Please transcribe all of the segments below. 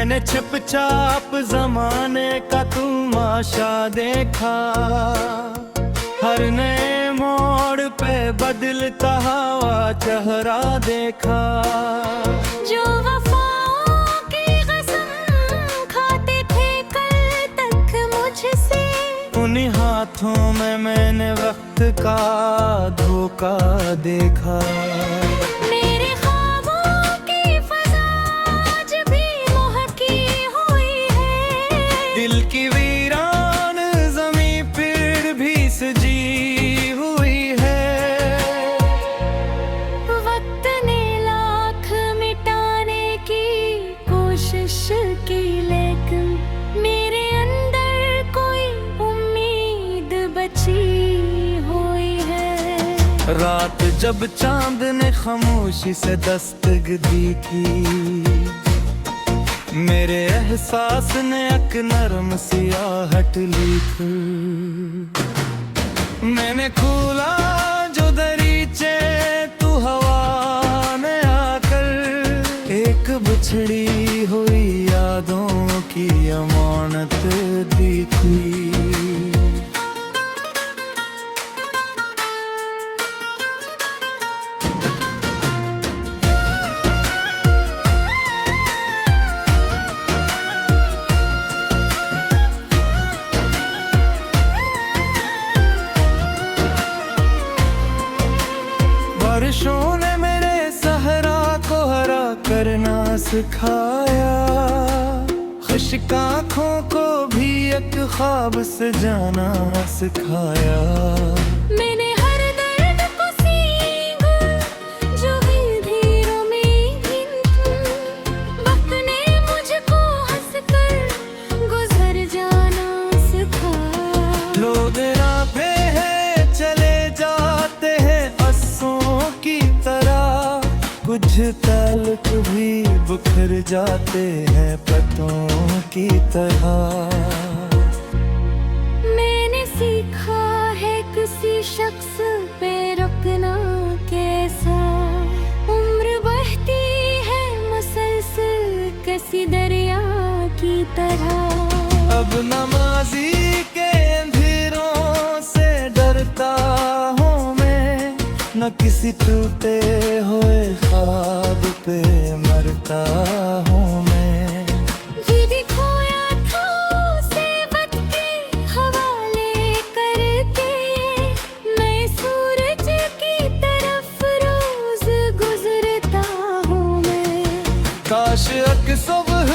मैंने छिप-छाप जमाने का तमाशा देखा, हर नए मोड़ पे बदलता हवा चेहरा देखा। जो वफाओं की कसम खाते थे कल तक मुझसे, उन्हीं हाथों में मैंने वक्त का धोखा देखा। मेरे ख्वाबों की फज़ा आज भी महकी हुई है, दिल की वीरान ज़मीं फिर भी सजी हुई है। वक्त ने लाख मिटाने की कोशिश की, लेकिन मेरे अंदर कोई उम्मीद बची हुई है। रात जब चांद ने खामोशी से दस्तक दी थी, मेरे एहसास ने एक नरम सियाहट ली थी। मैंने खोला जो दरीचे तू हवा में आकर, एक बिछड़ी हुई यादों की अमानत दी थी। बारिशों ने मेरे सहरा को हरा करना सिखाया, खुश्क आँखों को भी एक ख्वाब से जाना सिखाया। मैंने हर दर्द को सींघा जो हिल में गिन, वक्त ने मुझको हंसकर गुजर जाना सिखाया। लोग राह पे है चले जाते हैं अस्सों की तरह, कुछ ताल्लुक भी बिखर जाते हैं पत्तों की तरह। मैंने सीखा है किसी शख्स पे रुकना कैसा, उम्र बहती है मुसलसल किसी दरिया की तरह। अब नमाजी के अंधेरों से डरता हूँ मैं, न किसी टूटे हुए ख्वाब पे मरता हूँ मैं। जी भी खोया था उसे वक्त के हवाले करके, मैं सूरज की तरफ रोज गुजरता हूँ मैं। काश एक सुबह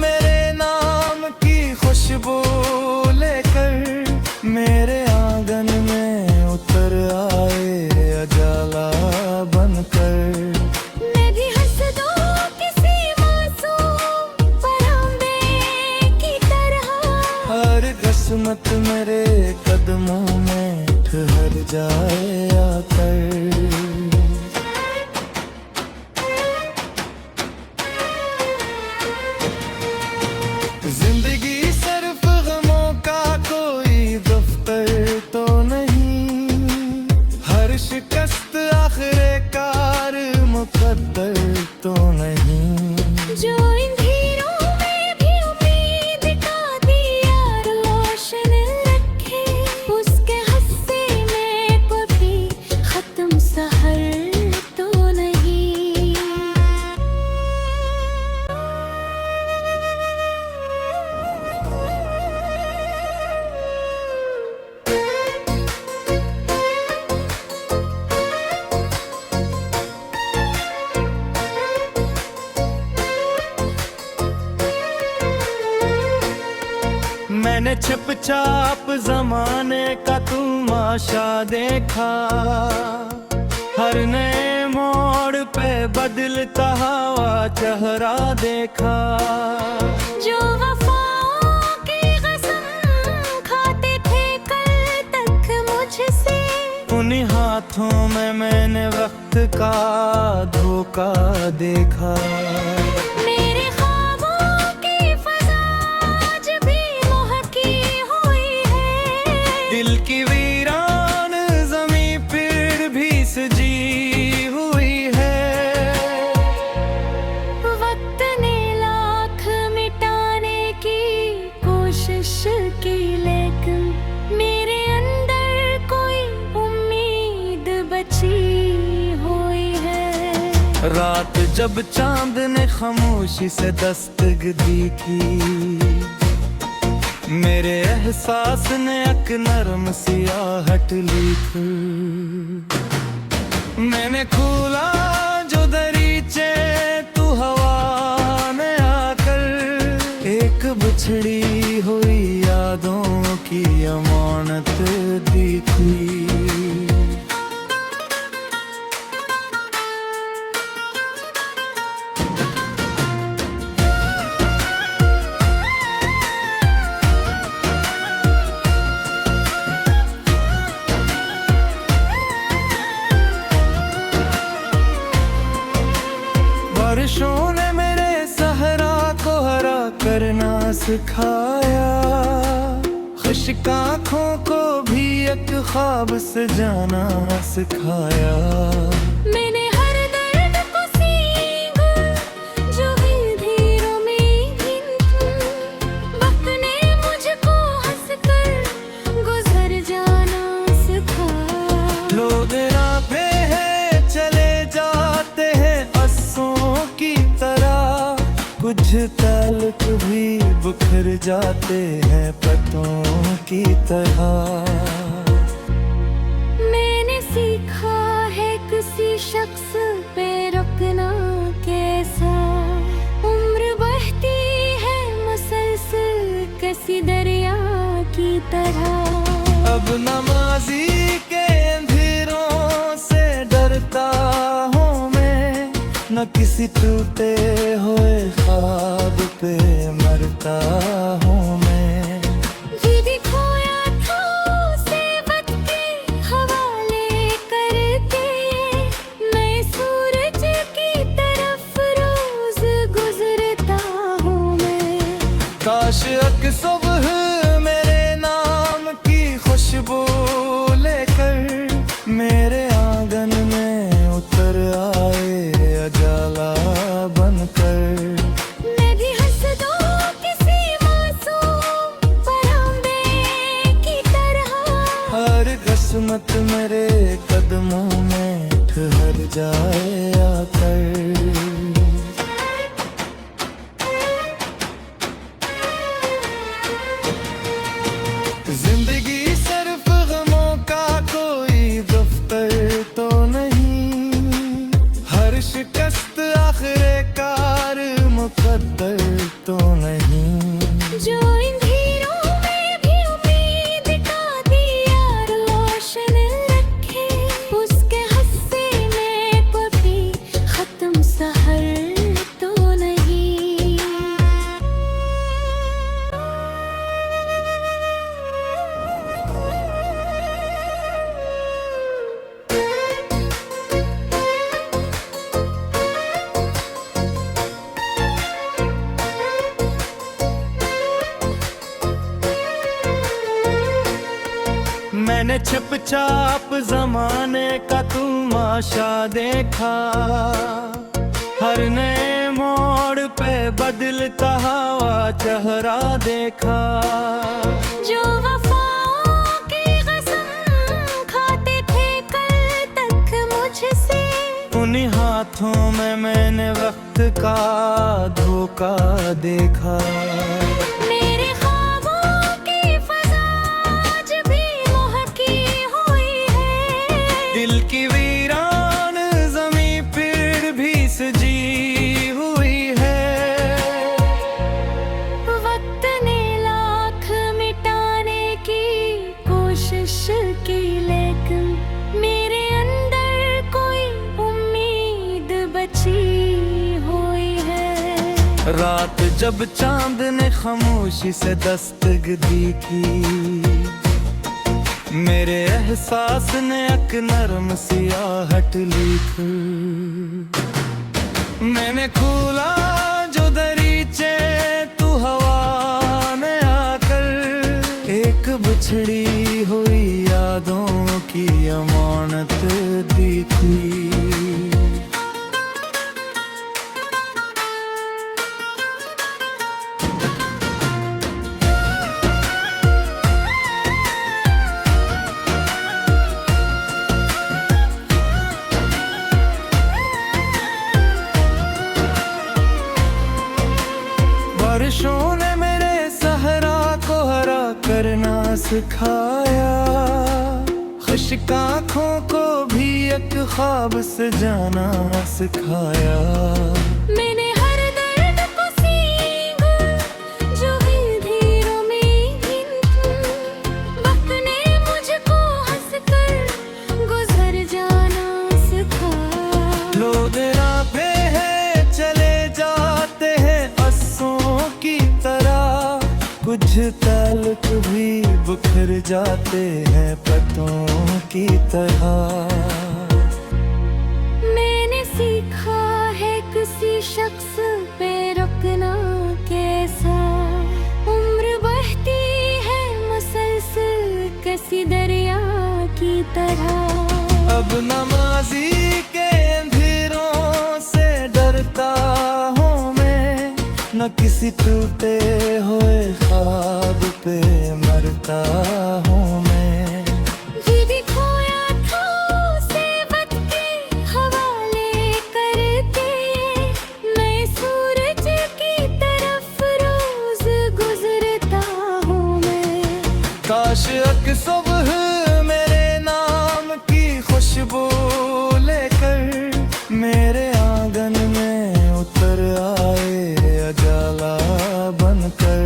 मेरे नाम की खुशबू लेकर मेरे आंगन में उतर आए अजाला बनकर। मैं भी हंस दूं किसी मासूम परांदे की तरह, हर किस्मत मेरे कदमों में ठहर जाए आकर। जिंदगी सिर्फ गमों का कोई दफ्तर तो नहीं, हर शिकस्त आखिरे कार मुकद्दर तो नहीं। जो इन धीरों में भी उम्मीद का दिया रोशन रखे, उसके हस्से में कभी खत्म सहर तो नहीं। मैंने छिप-छाप जमाने का तमाशा देखा, हर नए मोड़ पे बदलता हवा चेहरा देखा। जो वफाओं की कसम खाते थे कल तक मुझसे, उन्हीं हाथों में मैंने वक्त का धोखा देखा। मेरे ख्वाबों की फज़ा आज भी महकी हुई है, दिल की वीरान ज़मीं फिर भी सजी हुई है। वक्त ने लाख मिटाने रात जब चांद ने खामोशी से दस्तगदी की, मेरे एहसास ने एक नरम सियाहट लिख। मैंने खोला जो दरीचे तू हवा ने आकर एक बिछड़ी हुई यादों की अमानत दिखी। बारिशों ने मेरे सहरा को हरा करना सिखाया, खुश्क आँखों को भी एक ख्वाब से जाना सिखाया। मैंने हर दर्द को सींघा जो हिलधीरों में वक्त ने मुझको हंसकर गुजर जाना सिखाया। लोग राह पे है चले जाते हैं अस्सों की तरह, कुछ ताल्लुक भी बिखर जाते हैं पतों की तरह। मैंने सीखा है किसी शख्स पे रुकना कैसा, उम्र बढ़ती है मुसलसल किसी दरिया की तरह। अब नमाजी के अंधेरों से डरता हूँ मैं, न किसी टूटे हुए ख्वाब पे मरता हूँ मैं। जी भी खोया था उसे वक्त के हवाले करके, मैं सूरज की तरफ रोज गुजरता हूँ मैं। काश एक सुबह मेरे नाम की खुशबू लेकर मेरे आंगन में उतर आए अजाला बनकर। मैं भी हंस दूं किसी मासूम परांदे की तरह, हर किस्मत मेरे कदमों में ठहर जाए आकर। जिंदगी सिर्फ गमों का कोई दफ्तर तो नहीं, हर शिकस्त आखिरे कार मुकद्दर तो नहीं। जो इन धीरों में भी उम्मीद का दिया रोशन रखे, उसके हस्से में कभी खत्म सहर तो नहीं। मैंने छिप चाप जमाने का तमाशा देखा, हर नए मोड़ पे बदलता हवा चेहरा देखा। जो वफाओं की कसम खाते थे कल तक मुझसे, उन्हीं हाथों में मैंने वक्त का धोखा देखा। मेरे ख्वाबों की फजा आज भी महकी हुई है, दिल की वीरान जमी फिर भी सजी हुई है। वक्त ने लाख मिटाने की कोशिश की, लेकिन मेरे अंदर कोई उम्मीद बची हुई है। रात जब चांद ने खामोशी से दस्तगदी की, मेरे एहसास ने एक नरम सियाहट लिख। मैंने खोला जो दरीचे तू हवा ने आकर एक बिछड़ी हुई यादों की अमानत दिखी। बारिशों ने मेरे सहरा को हरा करना सिखाया, खुश्क आँखों को भी एक ख्वाब से जाना सिखाया। मैंने हर दर्द को सीखा जो है धीरों में गिनती, वक्त ने मुझको हंसकर गुजर जाना सिखाया। लोग राह पे हैं चले जाते हैं अस्सों की तरह, कुछ ताल्लुक भी बिखर जाते हैं पत्तों की तरह। मैंने सीखा है किसी शख्स पे रुकना कैसा, उम्र बढ़ती है मुसलसल किसी दरिया की तरह। अब नमाजी के अंधेरों से डरता हूँ मैं, न किसी टूटे हुए ख्वाब पे मरता हूँ मैं। ये भी खोया था उसे वक्त के हवाले करते, मैं सूरज की तरफ रोज गुजरता हूँ मैं। काश अक सुबह मेरे नाम की खुशबू लेकर मेरे आंगन में उतर आए अजाला बनकर।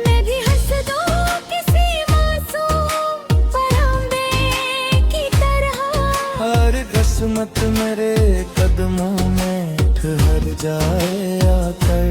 मैं भी हंस दूं किसी मासूम परांदे की तरह, हर किस्मत मेरे कदमों में ठहर जाए आकर।